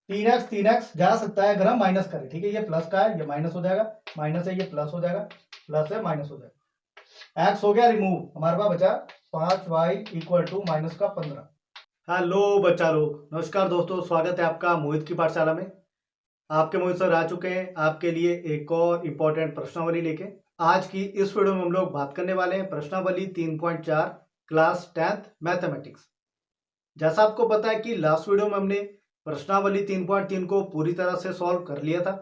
तीन एक्स जा सकता है अगर हम माइनस करें, ठीक है। ये प्लस का है, ये माइनस हो जाएगा, माइनस है ये प्लस हो जाएगा, प्लस है माइनस हो जाएगा। एक्स हो गया रिमूव, हमारे पास बचा 5y इक्वल टू माइनस का 15। हेलो बच्चा लोग, नमस्कार दोस्तों, स्वागत है आपका मोहित की पाठशाला में। आपके मोहित सर आ चुके हैं आपके लिए एक और इम्पोर्टेंट प्रश्नावली लेके। आज की इस वीडियो में हम लोग बात करने वाले हैं प्रश्नावली 3.4 क्लास 10th मैथमेटिक्स। जैसा आपको पता है कि लास्ट वीडियो में हमने प्रश्नावली 3.3 को पूरी तरह से सॉल्व कर लिया था।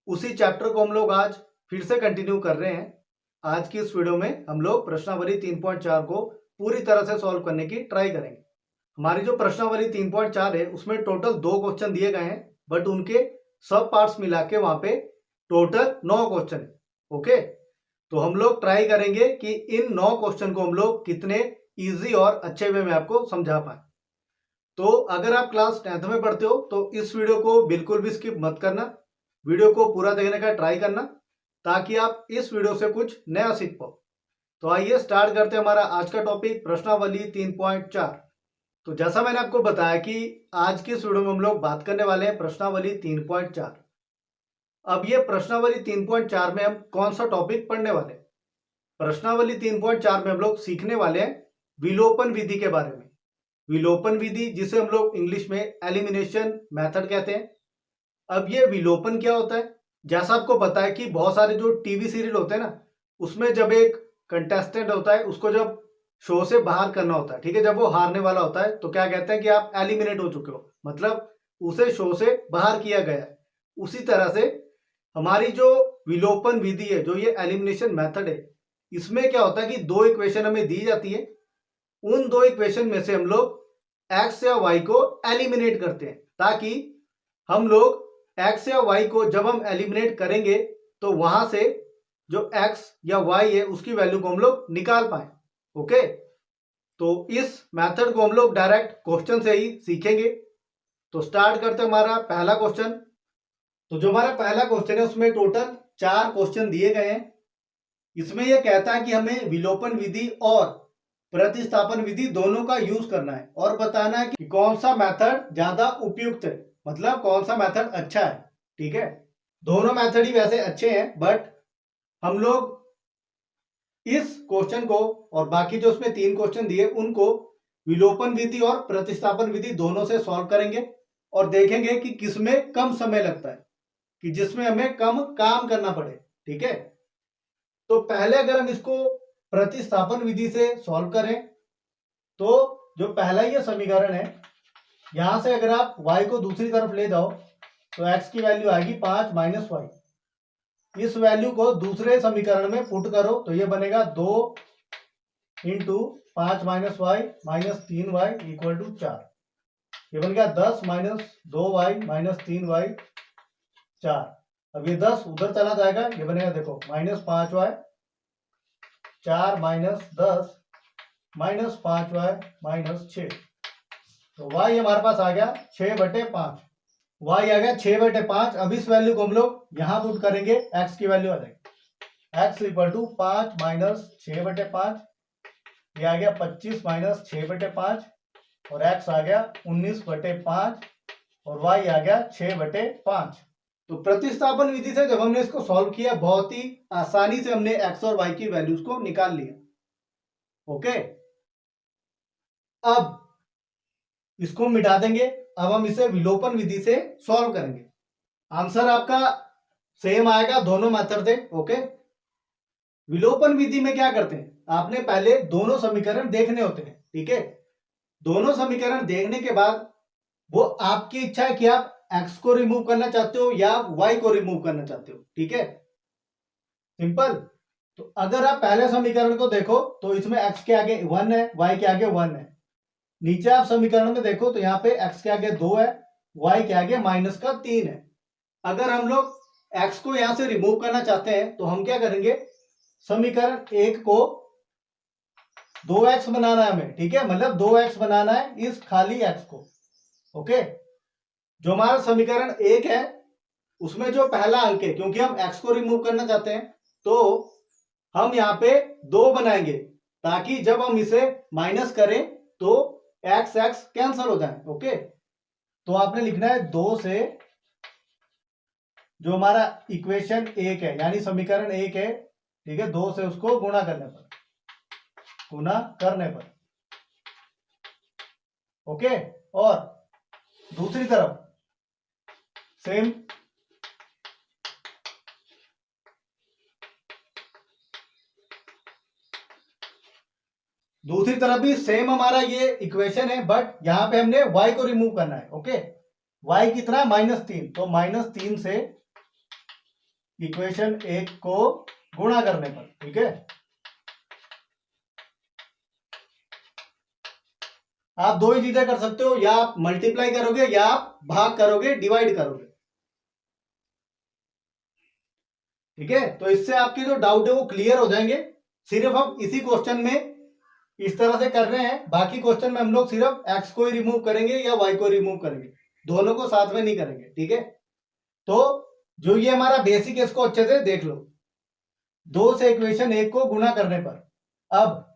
उसी चैप्टर को हम लोग आज फिर से कंटिन्यू कर रहे हैं। आज की इस वीडियो में हम लोग प्रश्नावली 3.4 को पूरी तरह से सॉल्व करने की ट्राई करेंगे। हमारी जो प्रश्नावली 3.4 है उसमें टोटल 2 क्वेश्चन दिए गए हैं, बट उनके सब पार्ट्स मिला के वहां पे टोटल 9 क्वेश्चन है। ओके, तो हम लोग ट्राई करेंगे कि इन 9 क्वेश्चन को हम लोग कितने इजी और अच्छे वे में आपको समझा पाए। तो अगर आप क्लास 10th में पढ़ते हो तो इस वीडियो को बिल्कुल भी स्किप मत करना, वीडियो को पूरा देखने का ट्राई करना, ताकि आप इस वीडियो से कुछ नया सीख पाओ। तो आइए स्टार्ट करते हैं हमारा आज का टॉपिक प्रश्नावली 3.4। तो जैसा मैंने आपको बताया कि आज की इस वीडियो में हम लोग बात करने वाले हैं प्रश्नावली 3.4। अब ये प्रश्नावली 3.4 में हम कौन सा टॉपिक पढ़ने वाले हैं? प्रश्नावली 3.4 में हम लोग सीखने वाले हैं विलोपन विधि के बारे में। विलोपन विधि जिसे हम लोग इंग्लिश में एलिमिनेशन मेथड कहते हैं। अब ये विलोपन क्या होता है? जैसा आपको पता है कि बहुत सारे जो टीवी सीरियल होते हैं ना, उसमें जब एक कंटेस्टेंट होता है उसको जब शो से बाहर करना होता है, ठीक है, जब वो हारने वाला होता है तो क्या कहते हैं कि आप एलिमिनेट हो चुके हो, मतलब उसे शो से बाहर किया गया है। उसी तरह से हमारी जो विलोपन विधि है, जो ये एलिमिनेशन मेथड है, इसमें क्या होता है कि 2 इक्वेशन हमें दी जाती है। उन 2 इक्वेशन में से हम लोग एक्स या वाई को एलिमिनेट करते हैं, ताकि हम लोग एक्स या वाई को जब हम एलिमिनेट करेंगे तो वहां से जो एक्स या वाई है उसकी वैल्यू को हम लोग निकाल पाए। ओके, तो इस मेथड को हम लोग डायरेक्ट क्वेश्चन से ही सीखेंगे। तो स्टार्ट करते हैं हमारा पहला क्वेश्चन। तो जो हमारा पहला क्वेश्चन है उसमें टोटल 4 क्वेश्चन दिए गए हैं। इसमें यह कहता है कि हमें विलोपन विधि और प्रतिस्थापन विधि दोनों का यूज करना है और बताना है कि कौन सा मेथड ज्यादा उपयुक्त है, मतलब कौन सा मेथड अच्छा है। ठीक है, दोनों मेथड ही वैसे अच्छे हैं, बट हम लोग इस क्वेश्चन को और बाकी जो उसमें 3 क्वेश्चन दिए उनको विलोपन विधि और प्रतिस्थापन विधि दोनों से सॉल्व करेंगे और देखेंगे कि किसमें कम समय लगता है, कि जिसमें हमें कम काम करना पड़े। ठीक है, तो पहले अगर हम इसको प्रतिस्थापन विधि से सॉल्व करें तो जो पहला ये समीकरण है, यहां से अगर आप y को दूसरी तरफ ले जाओ तो x की वैल्यू आएगी 5 माइनस वाई। इस वैल्यू को दूसरे समीकरण में पुट करो तो ये बनेगा 2 into 5 minus y minus 3y equal to 4। ये बन गया 10 माइनस 2y माइनस 3y 4। अब ये 10 उधर चला जाएगा, ये बनेगा देखो minus 5y 4 minus 10 minus 5y minus 6। तो y हमारे पास आ गया 6/5। y आ गया 6/5। अब इस वैल्यू को हम लोग यहां पुट करेंगे, x की वैल्यू आ जाएगी x इक्वल टू 5 माइनस 6/5। ये आ गया 25 माइनस 6/5 और x आ गया 19/5 और y आ गया 6/5। तो प्रतिस्थापन विधि से जब हमने इसको सॉल्व किया, बहुत ही आसानी से हमने x और y की वैल्यूज को निकाल लिया। ओके, अब इसको मिटा देंगे। अब हम इसे विलोपन विधि से सॉल्व करेंगे। आंसर आपका सेम आएगा, दोनों मेथड से। ओके, विलोपन विधि में क्या करते हैं, आपने पहले दोनों समीकरण देखने होते हैं। ठीक है, दोनों समीकरण देखने के बाद वो आपकी इच्छा है कि आप x को रिमूव करना चाहते हो या y को रिमूव करना चाहते हो। ठीक है, सिंपल। तो अगर आप पहले समीकरण को देखो तो इसमें x के आगे 1 है, y के आगे 1 है। नीचे आप समीकरण में देखो तो यहाँ पे x के आगे 2 है, y के आगे माइनस का 3 है। अगर हम लोग x को यहां से रिमूव करना चाहते हैं तो हम क्या करेंगे, समीकरण 1 को 2x बनाना है हमें। ठीक है, मतलब 2x बनाना है इस खाली x को। ओके, जो हमारा समीकरण 1 है उसमें जो पहला अंक है, क्योंकि हम x को रिमूव करना चाहते हैं तो हम यहाँ पे 2 बनाएंगे, ताकि जब हम इसे माइनस करें तो x x कैंसल हो जाए। ओके, तो आपने लिखना है 2 से, जो हमारा इक्वेशन 1 है यानी समीकरण 1 है, ठीक है, 2 से उसको गुणा करने पर, ओके। और दूसरी तरफ सेम, दूसरी तरफ भी सेम हमारा ये इक्वेशन है, बट यहां पे हमने y को रिमूव करना है, ओके। y कितना, -3, तो -3 से इक्वेशन 1 को गुणा करने पर, ठीक है। आप दो ही चीजें कर सकते हो, या आप मल्टीप्लाई करोगे या आप भाग करोगे, डिवाइड करोगे, ठीक है। तो इससे आपके जो डाउट है वो क्लियर हो जाएंगे। सिर्फ हम इसी क्वेश्चन में इस तरह से कर रहे हैं, बाकी क्वेश्चन में हम लोग सिर्फ x को ही रिमूव करेंगे या y को रिमूव करेंगे, दोनों को साथ में नहीं करेंगे, ठीक है। तो जो ये हमारा बेसिक है इसको अच्छे से देख लो। 2 से इक्वेशन 1 को गुणा करने पर, अब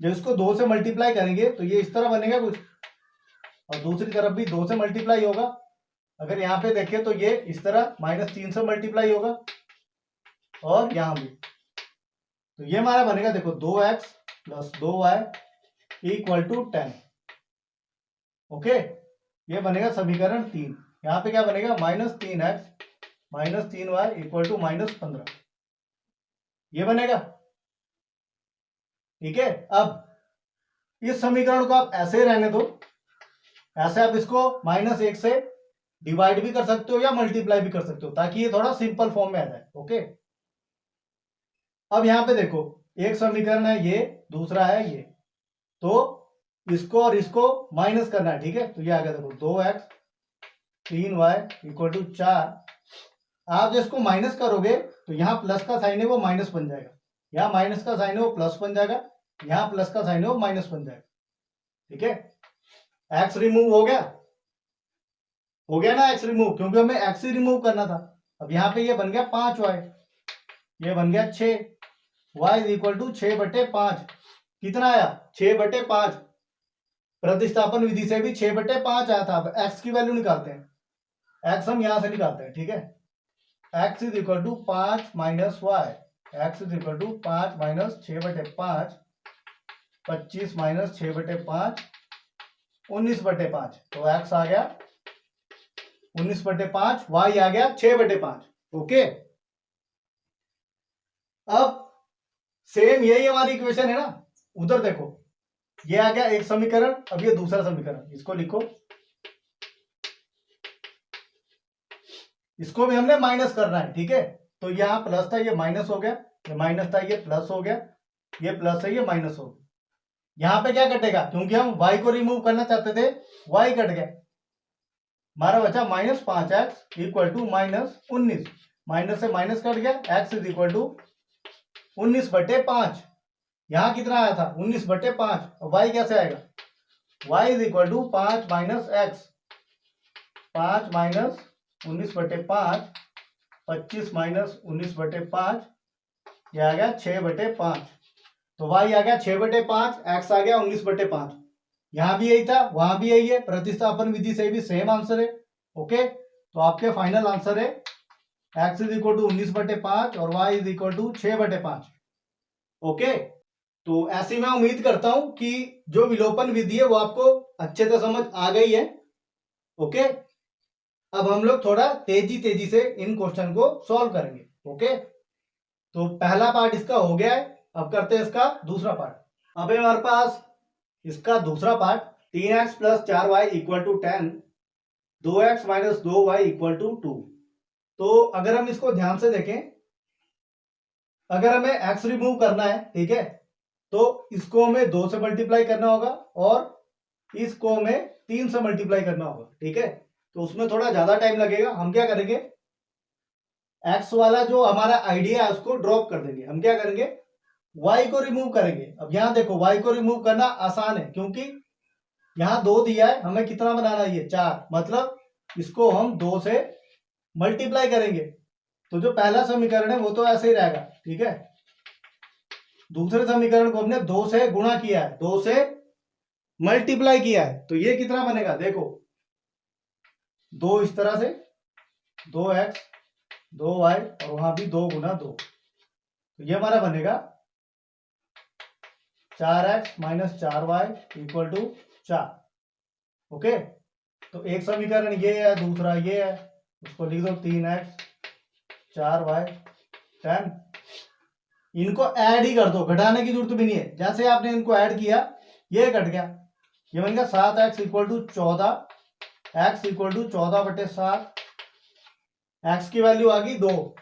जब इसको 2 से मल्टीप्लाई करेंगे तो ये इस तरह बनेगा कुछ, और दूसरी तरफ भी 2 से मल्टीप्लाई होगा। अगर यहाँ पे देखें तो ये इस तरह -3 से मल्टीप्लाई होगा, और यहां भी, तो ये हमारा बनेगा, देखो 2x + 2y = 10, ओके। ये बनेगा समीकरण 3। यहाँ पे क्या बनेगा, -3x - 3y = -15, ये बनेगा, ठीक है। अब इस समीकरण को आप ऐसे रहने दो, ऐसे आप इसको -1 से डिवाइड भी कर सकते हो या मल्टीप्लाई भी कर सकते हो, ताकि ये थोड़ा सिंपल फॉर्म में आ जाए, ओके। अब यहां पे देखो, एक समीकरण है ये, दूसरा है ये, तो इसको और इसको माइनस करना है, ठीक है। तो ये आ गया, देखो 2x 3y = 4। आप जब इसको माइनस करोगे तो यहाँ प्लस का साइन है वो माइनस बन जाएगा, यहाँ माइनस का साइन है वो प्लस बन जाएगा, यहाँ प्लस का साइन है वो माइनस बन जाएगा, ठीक है। x रिमूव हो गया ना x रिमूव, क्योंकि हमें x ही रिमूव करना था। अब यहाँ पे ये बन गया 5y, ये बन गया 6, y = 6/5, कितना आया, 6/5। प्रतिस्थापन विधि से भी 6/5 आया था। अब x की वैल्यू निकालते हैं, x हम यहां से निकालते हैं, ठीक है। x = 5 - y, x = 5 - 6/5, 25 - 6/5, 19/5, तो x आ गया 19/5, y आ गया 6/5, ओके। अब सेम यही हमारी इक्वेशन है ना, उधर देखो, ये आ गया एक समीकरण, अब ये दूसरा समीकरण, इसको लिखो, इसको भी हमने माइनस करना है, ठीक है। तो यहाँ प्लस था, ये माइनस हो गया, ये माइनस था, ये प्लस हो गया, ये प्लस है, ये माइनस हो गया। यहाँ पे क्या कटेगा, क्योंकि हम y को रिमूव करना चाहते थे, y कट गया, हमारा बचा -5x = -19, माइनस से माइनस कट गया, x = 19/5, यहाँ कितना आया था 19/5, और y कैसे आएगा, y = 5 - x, 5 - 19/5, 25 - 19/5, ये आ गया 6/5, तो y आ गया 6/5, x आ गया 19/5। यहां भी यही था, वहां भी यही है, प्रतिस्थापन विधि से भी सेम आंसर है, ओके। तो आपके फाइनल आंसर है x = 19/5 और y = 6/5, ओके। तो ऐसी मैं उम्मीद करता हूं कि जो विलोपन विधि है वो आपको अच्छे से समझ आ गई है, ओके। अब हम लोग थोड़ा तेजी से इन क्वेश्चन को सॉल्व करेंगे, ओके। तो पहला पार्ट इसका हो गया है, अब करते हैं इसका दूसरा पार्ट। अब हमारे पास इसका दूसरा part, 3x + 4y = 10, 2x - 2y = 2। तो अगर हम इसको ध्यान से देखें, अगर हमें x रिमूव करना है, ठीक है, तो इसको हमें 2 से मल्टीप्लाई करना होगा और इसको हमें 3 से मल्टीप्लाई करना होगा, ठीक है। तो उसमें थोड़ा ज्यादा टाइम लगेगा। हम क्या करेंगे, x वाला जो हमारा आइडिया है उसको ड्रॉप कर देंगे, हम क्या करेंगे, y को रिमूव करेंगे। अब यहां देखो, y को रिमूव करना आसान है, क्योंकि यहां 2 दिया है, हमें कितना बनाना है, ये 4, मतलब इसको हम 2 से मल्टीप्लाई करेंगे। तो जो पहला समीकरण है वो तो ऐसे ही रहेगा, ठीक है। दूसरे समीकरण को हमने 2 से गुणा किया है, 2 से मल्टीप्लाई किया है, तो ये कितना बनेगा, देखो 2 इस तरह से, 2x 2y और वहां भी 2 गुना 2, तो ये हमारा बनेगा 4x minus 4y equal to 4। Okay, तो एक समीकरण ये है, दूसरा ये है, उसको लिख दो 3x 4y 10। इनको ऐड ही कर दो, घटाने की जरूरत भी नहीं है, जैसे आपने इनको ऐड किया ये कट गया, ये बन गया 7x equal to 14, x equal to 14/7, x की वैल्यू आ गई 2।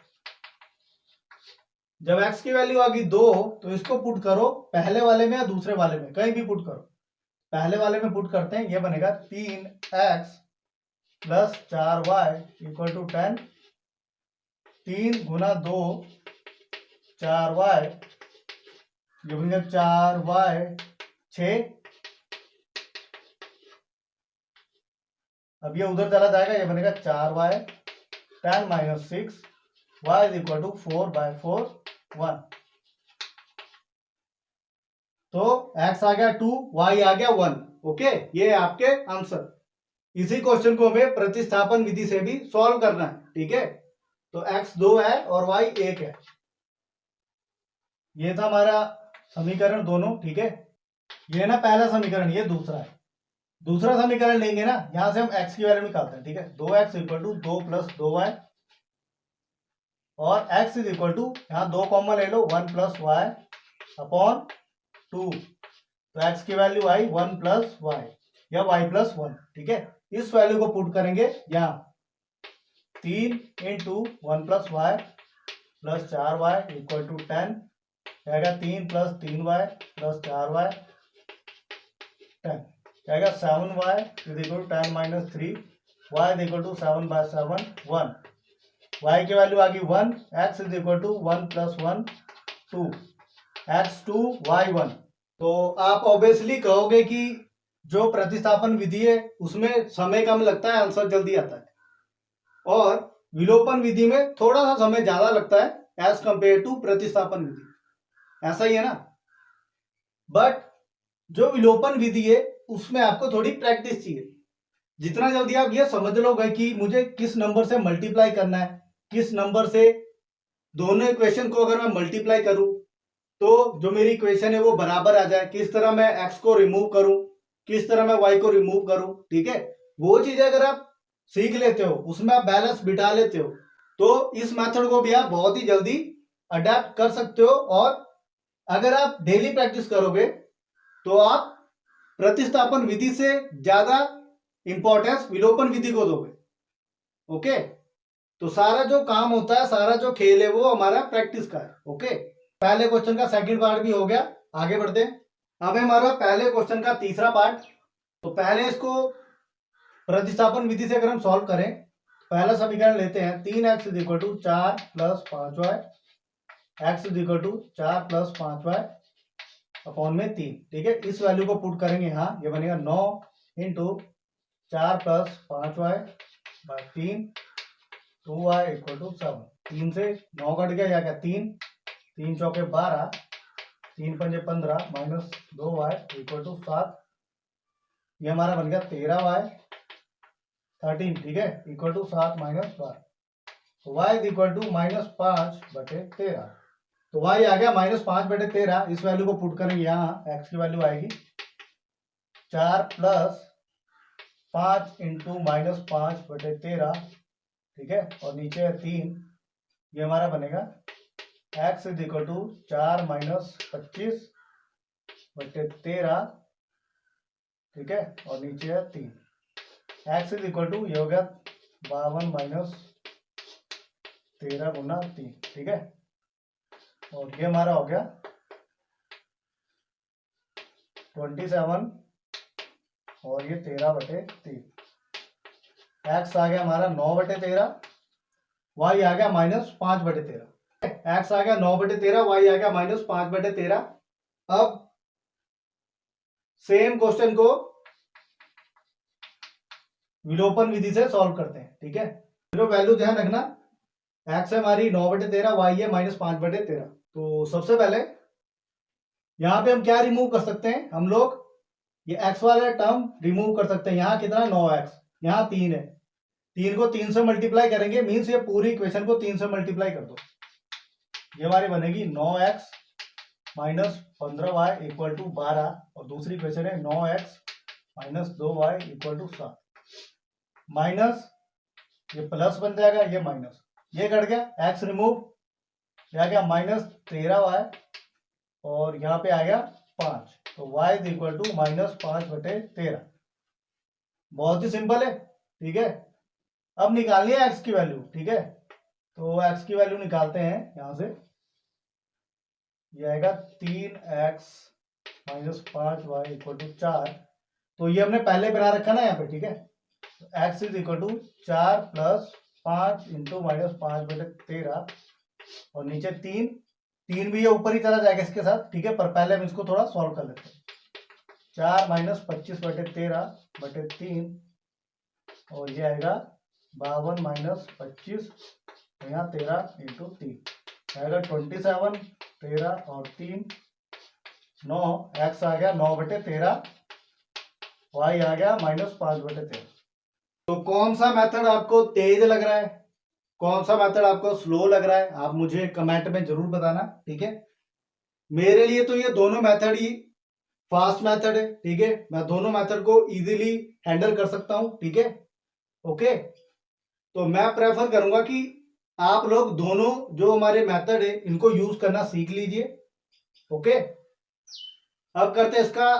जब x की वैल्यू आ गई 2 तो इसको पुट करो पहले वाले में या दूसरे वाले में, कहीं भी पुट करो। पहले वाले में पुट करते हैं, ये बनेगा 3x plus 4y equal to 10, 3 Guna 2 4y, ये बनेगा 4y 6। अब ये उधर चला जाएगा, ये बनेगा 4y 10 minus 6 y is equal to 4/4 1। तो x आ गया 2, y आ गया 1। ओके, ये है आपके आंसर। इसी क्वेश्चन को हमें प्रतिस्थापन विधि से भी सॉल्व करना है, ठीक है। तो x 2 है और y 1 है। ये था हमारा समीकरण दोनों, ठीक है। ये ना पहला समीकरण, ये दूसरा है। दूसरा समीकरण लेंगे ना, यहां से हम x की वैल्यू निकालते हैं, ठीक है। 2x equal to 2 plus 2y और x इज इक्वल टू, यहाँ 2 कॉमन ले लो, 1 प्लस वाई अपॉन 2। तो x की वैल्यू आई 1 प्लस वाई या y प्लस 1, ठीक है। इस वैल्यू को पुट करेंगे यहाँ, 3 into 1 plus y plus 4y equal to 10, जाएगा 3 प्लस 3y प्लस 4y 10, जाएगा 7y is equal to 10 minus 3, y is equal to 7/7 1। y की वैल्यू आ गई 1, x is equal to 1 plus 1 2, x 2 y 1। तो आप ऑब्वियसली कहोगे कि जो प्रतिस्थापन विधि है उसमें समय कम लगता है, आंसर जल्दी आता है, और विलोपन विधि में थोड़ा सा समय ज्यादा लगता है एज कंपेयर टू प्रतिस्थापन विधि, ऐसा ही है ना। बट जो विलोपन विधि है उसमें आपको थोड़ी प्रैक्टिस चाहिए। जितना जल्दी आप ये समझ लोगे कि मुझे किस नंबर से मल्टीप्लाई करना है, किस नंबर से दोनों इक्वेशन को अगर मैं मल्टीप्लाई करूं तो जो मेरी इक्वेशन है वो बराबर आ जाए, किस तरह मैं x को रिमूव करूं, किस तरह मैं y को रिमूव करूं, ठीक है। वो चीजें अगर आप सीख लेते हो, उसमें आप बैलेंस बिठा लेते हो, तो इस मेथड को भी आप बहुत ही जल्दी अडेप्ट कर सकते हो। और अगर आप डेली प्रैक्टिस करोगे तो आप प्रतिस्थापन विधि से ज्यादा इंपॉर्टेंस विलोपन विधि को दोगे। ओके, तो सारा जो काम होता है, सारा जो खेल है वो हमारा प्रैक्टिस का है। ओके, पहले क्वेश्चन का सेकंड पार्ट भी हो गया, आगे बढ़ते हैं। अब हमारा पहले क्वेश्चन का तीसरा पार्ट। तो पहले इसको प्रतिस्थापन विधि से अगर हम सॉल्व करें, पहला समीकरण लेते हैं, 3x is equal to 4 plus 5y, x is equal to 4 plus 5y upon में 3, ठीक है। इस वैल्यू को पुट करेंगे यहाँ, ये बनेगा 9 into 4 plus 5y by 3, 2y equal to 7। 3 से 9 कट गया, या क्या 3 चौके 12, 3 पंजे 15 माइनस 2y इक्वल टू 7, ये हमारा बन गया 13y 13, ठीक है, इक्वल टू 7 माइनस 12। तो y is equal to minus 5/13। तो y आ गया माइनस 5/13। इस वैल्यू को पुट करेंगे यहाँ, x की वैल्यू आएगी 4 प्लस 5 इंटू माइनस 5/13, ठीक है, और नीचे है 3, ये हमारा बनेगा x is equal to 4 minus 25/13, ठीक है, और नीचे है 3। x इज इक्वल टू, ये हो गया 52 माइनस 13 गुना 3, ठीक है, और ये हमारा हो गया 27 और ये 13/3। x आ गया हमारा 9/13, y आ गया माइनस 5/13। x आ गया 9/13, y आ गया माइनस 5/13। अब सेम क्वेश्चन को विलोपन विधि से सॉल्व करते हैं, ठीक है। जो वैल्यू ध्यान रखना, x है हमारी 9/13, y है माइनस 5/13। तो सबसे पहले यहां पे हम क्या रिमूव कर सकते हैं, हम लोग ये x वाला टर्म रिमूव कर सकते हैं। यहाँ कितना 9x, यहाँ 3 है, 3 को 3 से मल्टीप्लाई करेंगे मीन्स ये पूरी इक्वेशन को 3 से मल्टीप्लाई कर दो। ये हमारी बनेगी 9x minus 15y equal to 12 और दूसरी इक्वेशन है 9x minus 2y equal to 7 minus ये प्लस बन जाएगा, ये माइनस, ये कट गया, x रिमूव, ये आ गया माइनस 13y और यहाँ पे आ गया 5, तो y is equal to minus 5/13। बहुत ही सिंपल है, ठीक है। अब निकालनी है x की वैल्यू, ठीक है। तो x की वैल्यू निकालते हैं यहां से, ये आएगा 3x minus 5y equal to 4। तो ये हमने पहले बना रखा ना यहाँ पे, ठीक है। तो x is equal to 4 plus 5 into minus 5/13 और नीचे 3 भी ये ऊपर ही चला जाएगा इसके साथ, ठीक है। पर पहले हम इसको थोड़ा सॉल्व कर लेते हैं। 4 माइनस 25/13/3 और ये आएगा 52 माइनस 25, यहाँ 13 इंटू 3 आएगा 27, 13 और 3 9, x आ गया 9/13, y आ गया माइनस 5/13। तो कौन सा मेथड आपको तेज लग रहा है, कौन सा मेथड आपको स्लो लग रहा है, आप मुझे कमेंट में जरूर बताना, ठीक है। मेरे लिए तो ये दोनों मेथड ही फास्ट मेथड है, ठीक है। मैं दोनों मेथड को इजीली हैंडल कर सकता हूं, ठीक है। ओके, तो मैं प्रेफर करूंगा कि आप लोग दोनों जो हमारे मेथड है इनको यूज करना सीख लीजिए। ओके, अब करते हैं इसका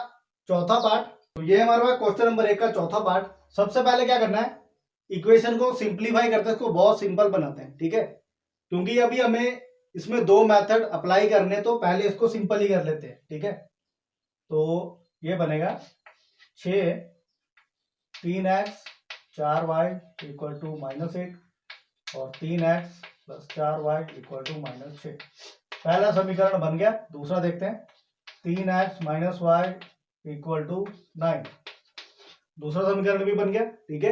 चौथा पार्ट। तो ये हमारे पास क्वेश्चन नंबर 1 का चौथा पार्ट। सबसे पहले क्या करना है, इक्वेशन को सिंप्लीफाई करते हैं, इसको बहुत सिंपल बनाते हैं, ठीक है। क्योंकि अभी हमें इसमें दो मेथड अप्लाई करने, तो पहले इसको सिंपल ही कर लेते हैं, ठीक है। तो ये बनेगा 6 3x 4y इक्वल टू -8 और 3x plus 4y equal to -6। पहला समीकरण बन गया। दूसरा देखते हैं, 3x minus Y equal to 9। दूसरा समीकरण भी बन गया, ठीक है।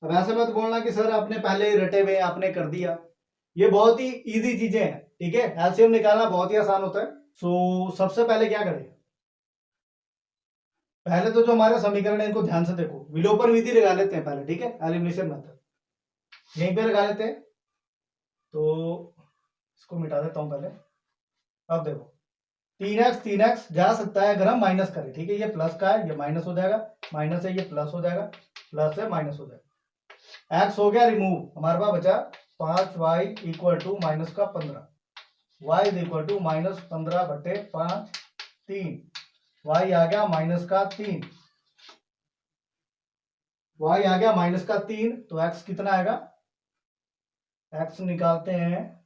अब ऐसे मत बोलना कि सर आपने पहले ही रटे हुए आपने कर दिया, ये बहुत ही इजी चीजें हैं, ठीक है। एलसीएम निकालना बहुत ही आसान होता है। सो सबसे पहले क्या करें, पहले तो जो हमारे समीकरण है इनको ध्यान से देखो, विलोपन विधि लगा लेते हैं पहले, ठीक है। एलिमिनेशन मेथड यहीं पे लगा लेते हैं। तो इसको मिटा देता हूं पहले। अब देखो 3x जा सकता है अगर हम माइनस करें, ठीक है। ये प्लस का है, ये माइनस हो जाएगा, माइनस है ये प्लस हो जाएगा, प्लस है माइनस हो जाएगा। x हो गया रिमूव, हमारे पास बचा 5y इक्वल टू माइनस का 15, y is equal to -15/5 3, y आ गया माइनस का 3, y आ गया माइनस का 3। तो x कितना आएगा, x निकालते हैं,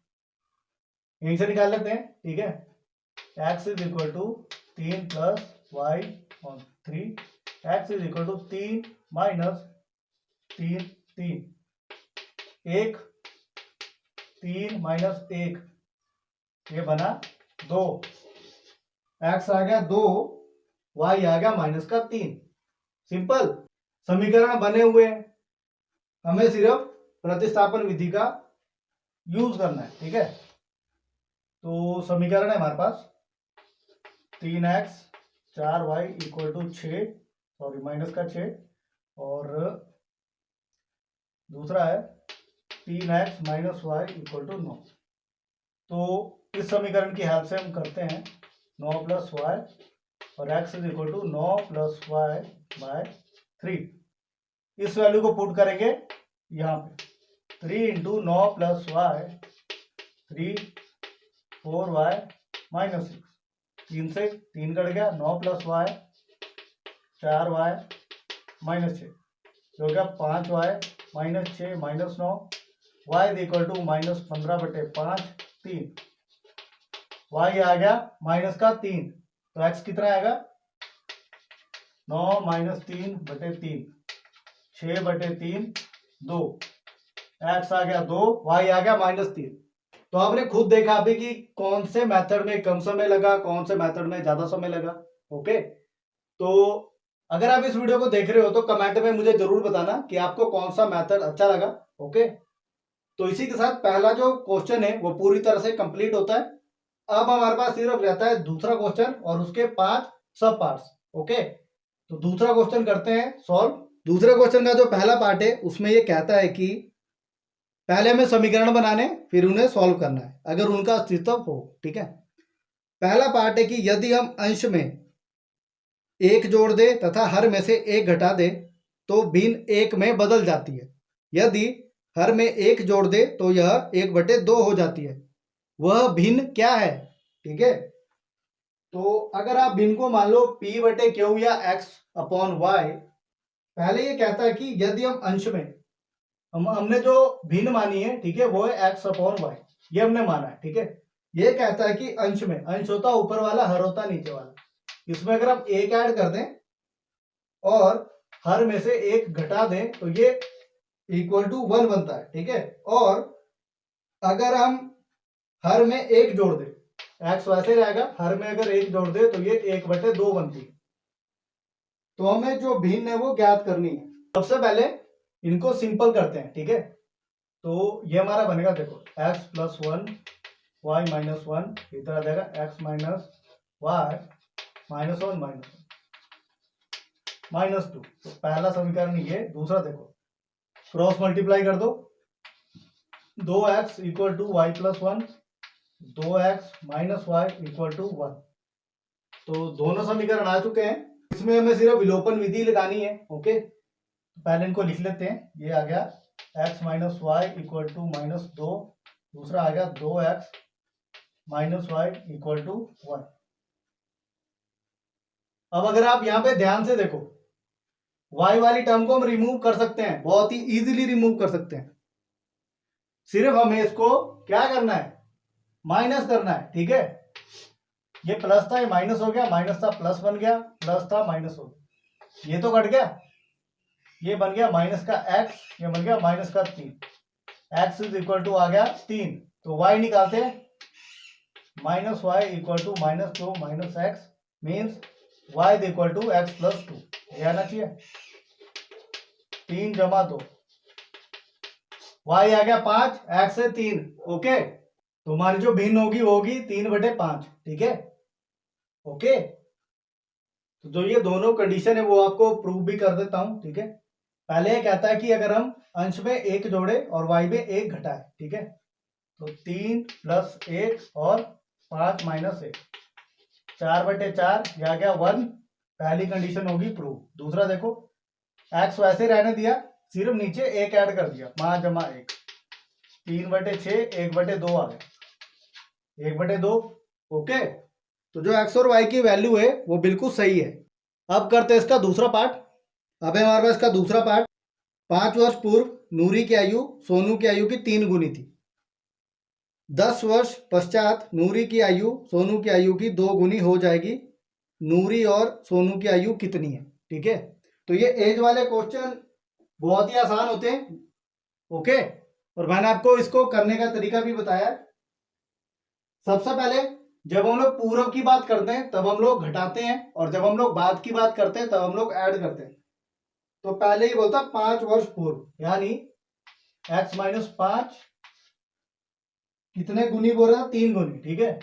यहीं से निकाल लेते हैं, ठीक है। x is equal to 3 plus y और 3, x is equal to 3 minus 3 3 1 3 minus 1, ये बना 2, x आ गया 2, y आ गया माइनस का 3। सिंपल समीकरण बने हुए हैं, हमें सिर्फ प्रतिस्थापन विधि का यूज करना है, ठीक है। तो समीकरण है हमारे पास 3x 4y equal to 6, sorry minus का 6, और दूसरा है 3x minus Y equal to 9। तो इस समीकरण की हेल्प से हम करते हैं 9 प्लस वाई और x is equal to 9 plus y by 3। इस वैल्यू को पुट करेंगे यहाँ पे, 3 into 9 plus Y 3 4y minus 6, 3 से 3 कट गया, 9 प्लस वाई 4y माइनस 6, जो हो गया 5y minus 6 minus 9, y is equal to -15/5 3, y आ गया माइनस का 3। तो x कितना आएगा, 9 माइनस 3/3, 6/3 2, x आ गया 2, y आ गया -3। तो आपने खुद देखा अभी कि कौन से मेथड में कम समय लगा, कौन से मेथड में ज्यादा समय लगा। ओके, तो अगर आप इस वीडियो को देख रहे हो तो कमेंट में मुझे जरूर बताना कि आपको कौन सा मेथड अच्छा लगा। ओके, तो इसी के साथ पहला जो क्वेश्चन है वो पूरी तरह से कंप्लीट होता है। अब हमारे पास सिर्फ रहता है दूसरा क्वेश्चन और उसके 5 सब पार्ट्स। ओके, तो दूसरा क्वेश्चन करते हैं सॉल्व। दूसरे क्वेश्चन का जो पहला पार्ट है उसमें ये कहता है कि पहले हमें समीकरण बनाने फिर उन्हें सॉल्व करना है अगर उनका अस्तित्व हो। ठीक है, पहला पार्ट है कि यदि हम अंश में एक जोड़ दे तथा हर में से एक घटा दे तो भिन्न एक में बदल जाती है। यदि हर में एक जोड़ दे तो यह 1/2 हो जाती है। वह भिन्न क्या है? ठीक है, तो अगर आप भिन्न को मान लो P/Q या x/y, पहले ये कहता है कि यदि हम अंश में हमने जो भिन्न मानी है, ठीक है, वो है x/y, ये हमने माना है। ठीक है, ये कहता है कि अंश में, अंश होता ऊपर वाला, हर होता नीचे वाला, इसमें अगर हम एक ऐड कर दें और हर में से एक घटा दें तो ये =1 बनता है। ठीक है, और अगर हम हर में एक जोड़ दें, x वैसे रहेगा, हर में अगर एक जोड़ दे तो ये 1/2 बनती है। तो हमें जो भिन्न है वो ज्ञात करनी है। सबसे पहले इनको सिंपल करते हैं। ठीक है, तो ये हमारा बनेगा, देखो x+1 y-1 इधर आ जाएगा x - y -1 -2। तो पहला समीकरण ये। दूसरा देखो, क्रॉस मल्टीप्लाई कर दो, 2x = y+1, 2x - y = 1। तो दोनों समीकरण आ चुके हैं। इसमें हमें सिर्फ विलोपन विधि लगानी है। ओके, पहले इनको लिख लेते हैं। ये आ गया x - y = -2, दूसरा आ गया 2x - y = 1। अब अगर आप यहां पे ध्यान से देखो, y वाली टर्म को हम रिमूव कर सकते हैं, बहुत ही इजीली रिमूव कर सकते हैं। सिर्फ हमें इसको क्या करना है, माइनस करना है। ठीक है, ये प्लस था, ये माइनस हो गया, माइनस था प्लस बन गया, प्लस था माइनस हो गया, ये तो कट गया, ये बन गया माइनस का x, ये बन गया माइनस का 3, x = आ गया 3। तो y निकालते हैं, -y = -2 - x means y = x + 2, ये आना चाहिए। 3 + 2, y आ गया 5, x से 3। ओके, तो हमारी जो भिन्न होगी वो होगी 3/5। ठीक है, ओके, तो जो ये दोनों कंडीशन है वो आपको प्रूव भी कर देता हूं। ठीक है, पहले ये कहता है कि अगर हम अंश में एक जोड़े और y में एक घटाए, ठीक है, तो 3 + 1 और 5 - 1, 4/4, ये आ गया 1। पहली कंडीशन होगी प्रूव। दूसरा देखो, x वैसे रहने दिया, सिर्फ नीचे एक ऐड कर दिया, 5 + 1, 3/6, 1/2 आ गया, 1/2। ओके, तो जो x और y की वैल्यू है वो बिल्कुल सही है। अब करते हैं इसका दूसरा पार्ट। अब है हमारे पास इसका दूसरा पार्ट। 5 वर्ष पूर्व नूरी की आयु सोनू की आयु की 3 गुनी थी। 10 वर्ष पश्चात नूरी की आयु सोनू की आयु की 2 गुनी हो जाएगी। नूरी और सोनू की आयु कितनी है? ठीक है, तो ये एज वाले क्वेश्चन बहुत ही आसान होते हैं। ओके, और मैंने आपको इसको करने का तरीका भी बताया। सबसे पहले जब हम लोग पूर्व की बात करते हैं तब हम लोग घटाते हैं, और जब हम लोग बाद की बात करते हैं तब हम लोग ऐड करते हैं। तो पहले ही बोलता 5 वर्ष पूर्व, यानी x - 5 कितने गुनी बोल रहा है? 3 गुनी। ठीक है,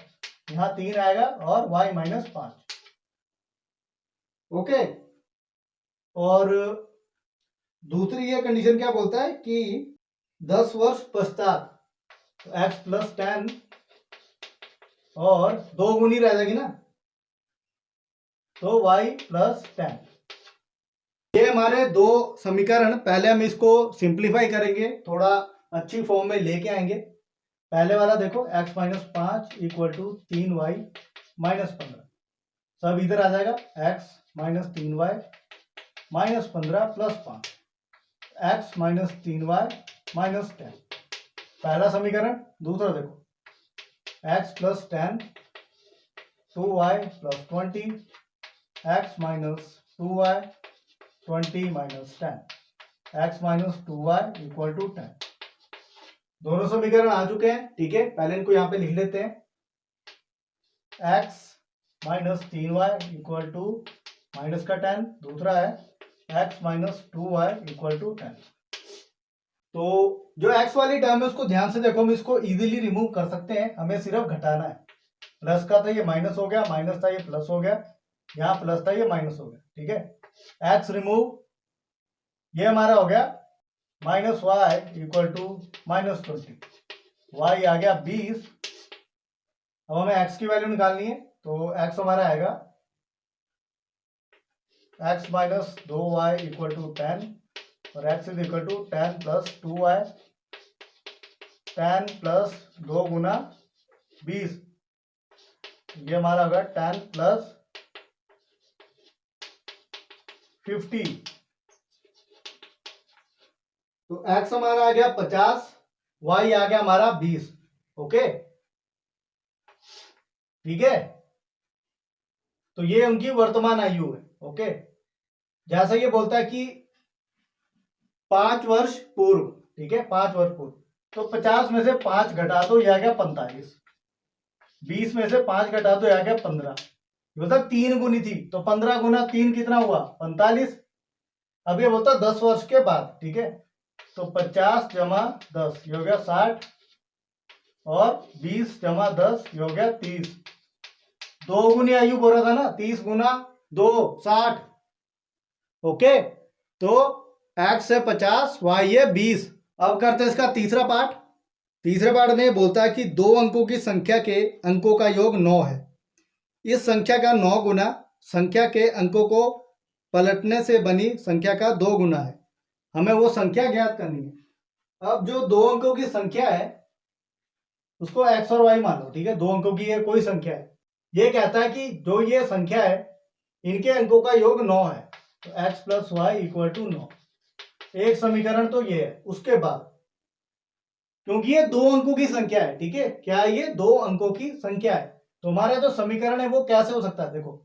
यहां 3 आएगा और y - 5। ओके, और दूसरी ये कंडीशन क्या बोलता है कि 10 वर्ष पश्चात, तो x + 10 और 2 गुनी रह जाएगी ना, तो y + 10। ये हमारे दो समीकरण। पहले हम इसको सिंप्लीफाई करेंगे, थोड़ा अच्छी फॉर्म में लेके आएंगे। पहले वाला देखो, x - 5 = 3y - 15, सब इधर आ जाएगा, x - 3y - 15 + 5, x - 3y - 10, पहला समीकरण। दूसरा देखो, x + 10 2y + 20, x - 2y 20 - 10, x - 2y = 10। दोनों समीकरण आ चुके हैं। ठीक है, पहले इनको यहां पे लिख लेते हैं। x - 3y = -10, दूसरा है x - 2y = 10। तो जो x वाली टर्म है उसको ध्यान से देखो, हम इसको इजीली रिमूव कर सकते हैं, हमें सिर्फ घटाना है। प्लस का था, ये माइनस हो गया, माइनस था, ये प्लस हो गया, यहाँ प्लस था, ये माइनस हो गया। ठीक है, x रिमूव ये हमारा हो गया minus Y equal to -20, Y आ गया 20। अब हमें एक्स की वैल्यू निकालनी है, तो एक्स हमारा आएगा x minus 2y equal to 10 और x is equal to 10 plus 2y, 10 plus 2 गुना 20, ये हमारा होगा 10 प्लस 50। तो x हमारा आ गया 50, y आ गया हमारा 20। ओके, ठीक है। तो ये उनकी वर्तमान आयु है। ओके, जैसा ये बोलता है कि 5 वर्ष पूर्व, ठीक है, 5 वर्ष पूर्व, तो 50 में से 5 घटा दो, यह आ गया 45। 20 में से 5 घटा दो, यह आ गया 15। मतलब 3 गुनी थी, तो 15 गुना 3 कितना हुआ? 45। अब ये बोलता 10 वर्ष के बाद, ठीक है, तो 50 जमा 10 ये हो गया 60 और 20 जमा 10 ये हो गया 30। 2 गुनी आयु बोल रहा था ना, 30 गुना 2 60। ओके, तो x है 50, y है 20। अब करते हैं इसका तीसरा पार्ट। तीसरे पार्ट में बोलता है कि 2 अंकों की संख्या के अंकों का योग 9 है। इस संख्या का 9 गुना संख्या के अंकों को पलटने से बनी संख्या का 2 गुना है। हमें वो संख्या ज्ञात करनी है। अब जो 2 अंकों की संख्या है उसको x और y मान लो, ठीक है, 2 अंकों की ये कोई संख्या है। ये कहता है कि जो ये संख्या है इनके अंकों का योग 9 है, तो x plus y equal to 9। एक समीकरण तो ये है। उसके बाद क्योंकि ये 2 अंकों की संख्या है, ठीक है, क्या है ये? 2 अंकों की संख्या है, तो हमारा जो समीकरण है वो कैसे हो सकता है? देखो,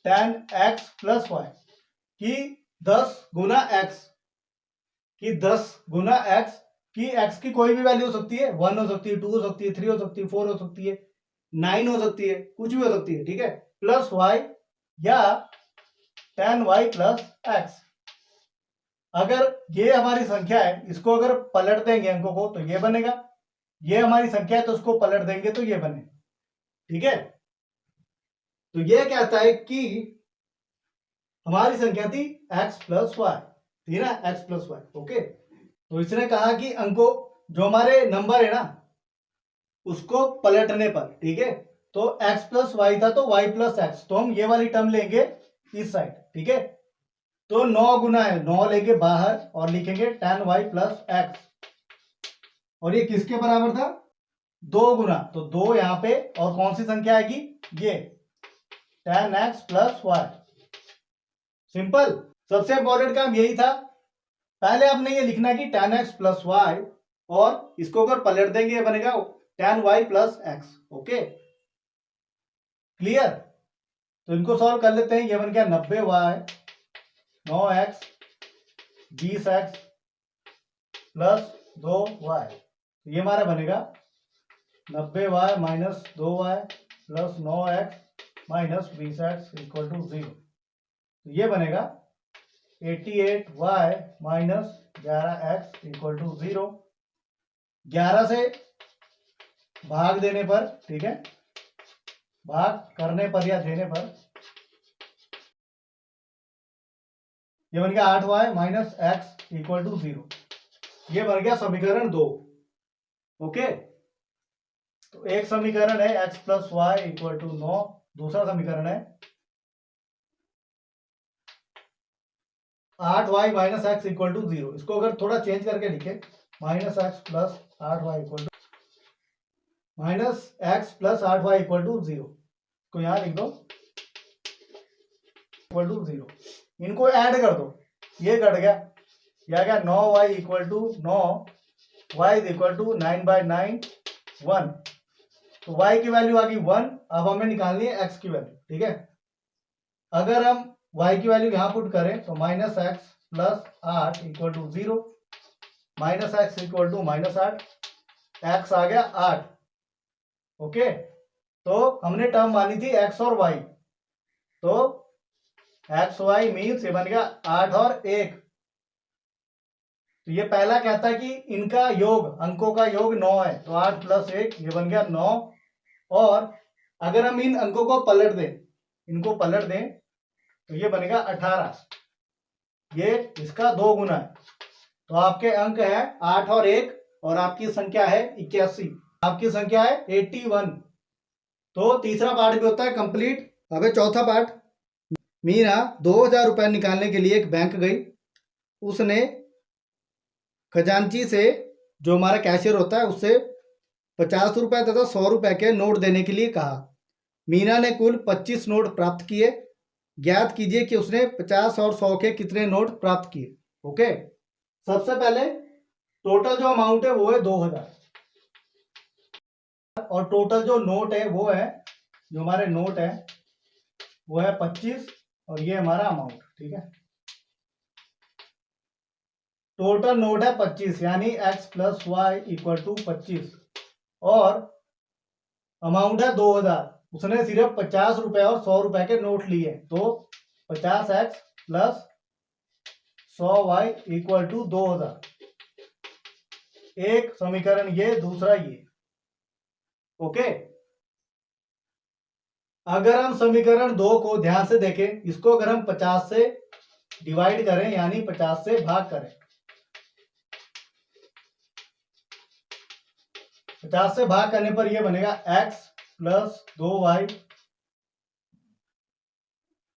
tan x प्लस वाई की 10 गुना x की 10 गुना x की x की कोई भी वैल्यू हो सकती है, 1 हो सकती है, 2 हो सकती है, 3 हो सकती है, 4 हो सकती है, 9 हो सकती है, कुछ भी हो सकती है, ठीक है, प्लस y या tan y प्लस x। अगर ये हमारी संख्या है, इसको अगर पलट देंगे अंकों को तो ये बनेगा। ये हमारी संख्या है तो उसको पलट देंगे तो ये बने, ठीक है। तो ये कहता है कि हमारी संख्या थी x प्लस वाई, थी ना, x प्लस वाई। ओके, तो इसने कहा कि अंकों जो हमारे नंबर है ना उसको पलटने पर, ठीक है, तो x प्लस वाई था तो y प्लस एक्स, तो हम ये वाली टर्म लेंगे इस साइड, ठीक है। तो 9 गुना है, 9 लेंगे बाहर और लिखेंगे tan y प्लस एक्स, और ये किसके बराबर था? 2 गुना, तो 2 यहां पे, और कौन सी संख्या आएगी? ये tan x plus y. Simple, सबसे इंपॉर्टेंट काम यही था। पहले आपने ये लिखना कि tan x प्लस वाई, और इसको अगर पलट देंगे ये बनेगा tan y plus x. Okay, clear? तो इनको सॉल्व कर लेते हैं। ये बन गया 90y 9x 20x plus 2y, ये हमारा बनेगा 90y minus 2y plus 9x minus 20x equal to 0। तो ये बनेगा 88y minus 11x equal to 0। 11 से भाग देने पर, ठीक है, भाग करने पर या देने पर ये बन गया 8y minus x equal to 0। ये बन गया समीकरण 2। ओके, तो एक समीकरण है x plus y equal to 9, दूसरा समीकरण है 8y minus x equal to 0। इसको अगर थोड़ा चेंज करके लिखे, minus x plus 8y equal to minus x plus 8y equal to 0, को यहां लिख दो इक्वल टू 0। इनको ऐड कर दो, ये कट गया, यह गया 9y equal to 9, y is equal to 9/9 1। तो y की वैल्यू आ गई 1। अब हमें निकालनी है x की वैल्यू, ठीक है। अगर हम y की वैल्यू यहां पुट करें तो minus x plus 8 equal to 0, minus x equal to minus 8, x आ गया 8। ओके, तो हमने टर्म मानी थी x और y, तो एक्स वाई मीन्स ये बन गया 8 और 1। तो ये पहला कहता है कि इनका योग, अंकों का योग 9 है, तो 8 प्लस 1 ये बन गया 9। और अगर हम इन अंकों को पलट दें, इनको पलट दें, तो ये बनेगा 18। ये इसका 2 गुना है। तो आपके अंक है 8 और 1 और आपकी संख्या है 81, आपकी संख्या है 81। तो तीसरा पार्ट भी होता है कंप्लीट। अब चौथा पार्ट। मीरा 2000 रुपए निकालने के लिए एक बैंक गई। उसने खजांची से, जो हमारा कैशियर होता है, उससे 50 रुपए तथा 100 रुपए के नोट देने के लिए कहा। मीना ने कुल 25 नोट प्राप्त किए। ज्ञात कीजिए कि उसने 50 और 100 के कितने नोट प्राप्त किए। ओके, सबसे पहले टोटल जो अमाउंट है वो है 2000 और टोटल जो नोट है वो है, जो हमारे नोट है वो है 25 और ये हमारा अमाउंट। ठीक है, टोटल नोट है 25 यानी x plus y equal to 25 और अमाउंट है 2000। उसने सिर्फ 50 रुपए और 100 रुपए के नोट लिए, तो 50x plus 100y equal to 2000। एक समीकरण ये, दूसरा ये। ओके, अगर हम समीकरण 2 को ध्यान से देखें, इसको अगर हम 50 से डिवाइड करें यानी 50 से भाग करें, 50 से भाग करने पर यह बनेगा x plus 2y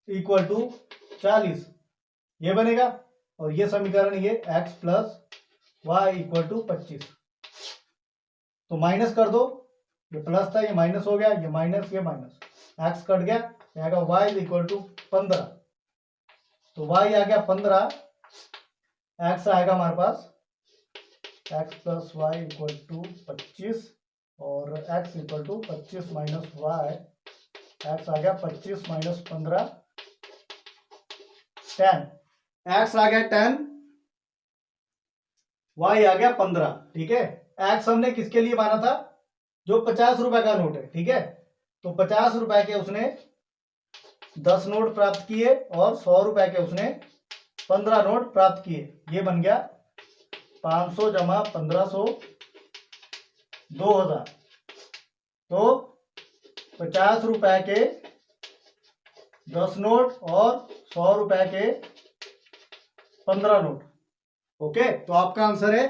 equal to 40, ये बनेगा। और ये समीकरण ये x plus y equal to 25। तो माइनस कर दो, ये प्लस था ये माइनस हो गया, ये माइनस ये माइनस, x कट गया, आएगा y इक्वल टू 15। तो y आ गया 15, x आएगा हमारे पास x plus y equal to 25 और x equal to 25 minus y, x आ गया 25 माइनस 15 10, x आ गया 10, y आ गया 15। ठीक है, x हमने किसके लिए माना था, जो 50 रुपए का नोट है। ठीक है, तो 50 रुपए के उसने 10 नोट प्राप्त किए और 100 रुपए के उसने 15 नोट प्राप्त किए। ये बन गया 500 जमा 1500 2000। तो 50 रुपए के 10 नोट और 100 रुपए के 15 नोट। ओके, तो आपका आंसर है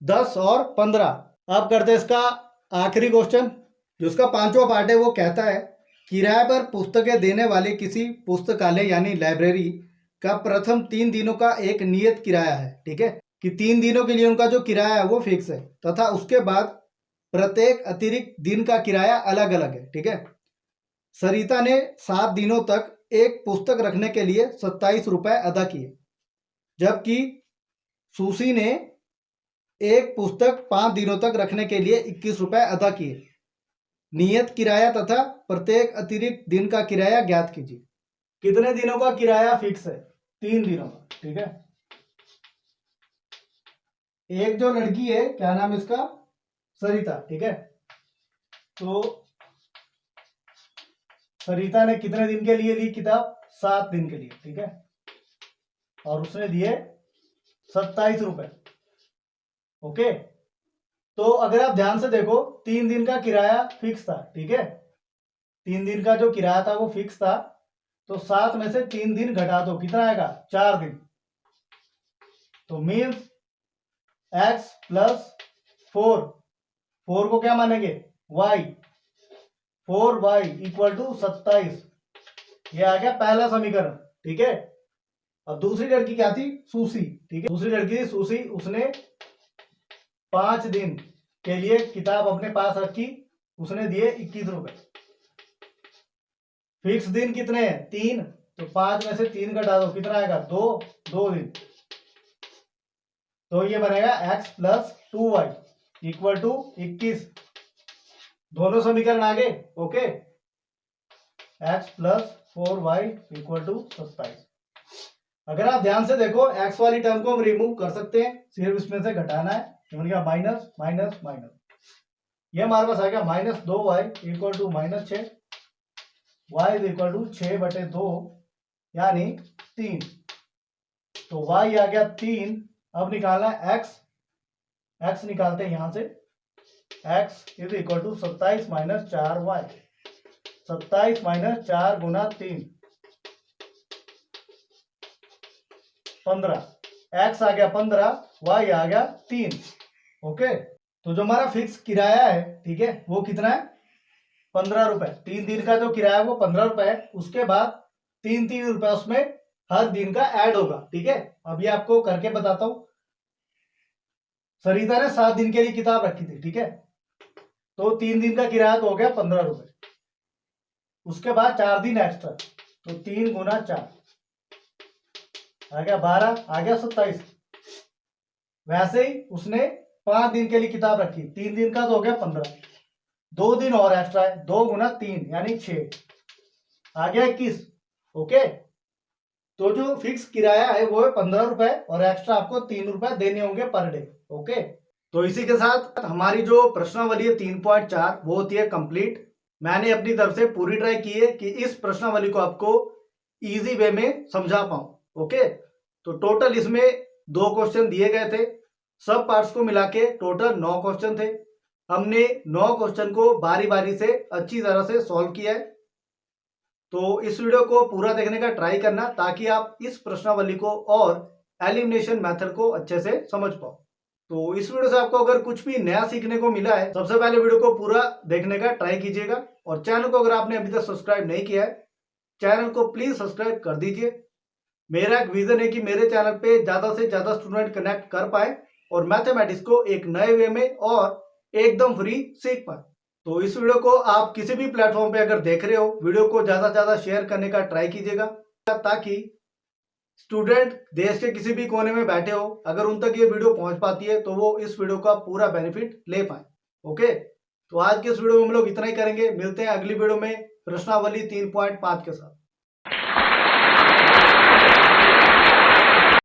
10 और 15। अब करते हैं इसका आखिरी क्वेश्चन, जो इसका पांचवा पार्ट है। वो कहता है किराए पर पुस्तकें देने वाले किसी पुस्तकालय यानी लाइब्रेरी का प्रथम 3 दिनों का एक नियत किराया है। ठीक है, कि 3 दिनों के लिए उनका जो किराया है वो फिक्स है तथा उसके बाद प्रत्येक अतिरिक्त दिन का किराया अलग अलग है। ठीक है, सरिता ने 7 दिनों तक एक पुस्तक रखने के लिए 27 रुपए अदा किए, जबकि सुशी ने एक पुस्तक 5 दिनों तक रखने के लिए 21 रुपए अदा किए। नियत किराया तथा प्रत्येक अतिरिक्त दिन का किराया ज्ञात कीजिए। कितने दिनों का किराया फिक्स है, 3 दिनों का। ठीक है, एक जो लड़की है, क्या नाम है इसका, सरिता। ठीक है, तो सरिता ने कितने दिन के लिए ली किताब, 7 दिन के लिए। ठीक है, और उसने दिए 27 रुपए। ओके, तो अगर आप ध्यान से देखो, 3 दिन का किराया फिक्स था। ठीक है, 3 दिन का जो किराया था वो फिक्स था, तो 7 में से 3 दिन घटा दो, कितना आएगा, 4 दिन। तो मीन्स x प्लस 4 को क्या मानेंगे, y, 4y इक्वल टू 27। ये आ गया पहला समीकरण। ठीक है, अब दूसरी लड़की क्या थी, सुशी। ठीक है, दूसरी लड़की थी सुशी, उसने 5 दिन के लिए किताब अपने पास रखी, उसने दिए 21 रुपए। फिक्स दिन कितने हैं, 3, तो 5 में से 3 घटा दो, कितना आएगा, 2 दिन। तो ये बनेगा x plus 2y equal to 21। दोनों समीकरण आ गए। Okay, x plus 4y equal to 27। अगर आप ध्यान से देखो, x वाली टर्म को हम रिमूव कर सकते हैं, सिर्फ इसमें से घटाना है। बन गया माइनस माइनस माइनस, ये हमारे पास आ गया -2y equal to -6, y is equal to 6/2 यानी 3। तो y आ गया 3। अब निकालना है x निकालते हैं यहां से, x is equal to 27 minus 4y, 27 minus 4 गुना 3, 15, x आ गया 15, y आ गया 3। ओके, तो जो हमारा फिक्स किराया है, ठीक है, वो कितना है? 15 रुपए। 3 दिन का जो किराया है वो 15 रुपए है। उसके बाद 3 रुपए उसमें हर दिन का ऐड होगा। ठीक है, अभी आपको करके बताता हूं। सरिता ने 7 दिन के लिए किताब रखी थी, ठीक है, तो 3 दिन का किराया तो हो गया 15 रुपए। उसके बाद 4 दिन एक्स्ट्रा, तो 3 गुना 4 आ गया 12, आ गया 27। वैसे ही उसने 5 दिन के लिए किताब रखी, 3 दिन का तो हो गया 15, 2 दिन और एक्स्ट्रा है, 2 गुना 3 यानी 6, आ गया 21। ओके, तो जो फिक्स किराया है वो है 15 रुपए और एक्स्ट्रा आपको 3 रुपए देने होंगे पर डे। ओके, तो इसी के साथ हमारी जो प्रश्नावली है 3.4 वो होती है कंप्लीट। मैंने अपनी तरफ से पूरी ट्राई की है कि इस प्रश्नावली को आपको इजी वे में समझा पाऊं। ओके, तो टोटल इसमें 2 क्वेश्चन दिए गए थे, सब पार्ट्स को मिला के टोटल 9 क्वेश्चन थे। हमने 9 क्वेश्चन को बारी बारी से अच्छी तरह से सॉल्व किया है। तो इस वीडियो को पूरा देखने का ट्राई करना ताकि आप इस प्रश्नावली को और एलिमिनेशन मेथड को अच्छे से समझ पाओ। तो इस वीडियो से आपको अगर कुछ भी नया सीखने को मिला है, सबसे पहले वीडियो को पूरा देखने का ट्राई कीजिएगा और चैनल को अगर आपने अभी तक सब्सक्राइब नहीं किया है, चैनल को प्लीज सब्सक्राइब कर दीजिए। मेरा एक विजन है कि मेरे चैनल पे ज्यादा से ज्यादा स्टूडेंट कनेक्ट कर पाए और मैथमेटिक्स को एक नए वे में और एकदम फ्री सीख पाए। तो इस वीडियो को आप किसी भी प्लेटफॉर्म पे अगर देख रहे हो, वीडियो को ज्यादा से ज्यादा शेयर करने का ट्राई कीजिएगा ताकि स्टूडेंट देश के किसी भी कोने में बैठे हो, अगर उन तक ये वीडियो पहुंच पाती है तो वो इस वीडियो का पूरा बेनिफिट ले पाए। ओके, तो आज के इस वीडियो में हम लोग इतना ही करेंगे। मिलते हैं अगली वीडियो में प्रश्नावली 3.5 के साथ।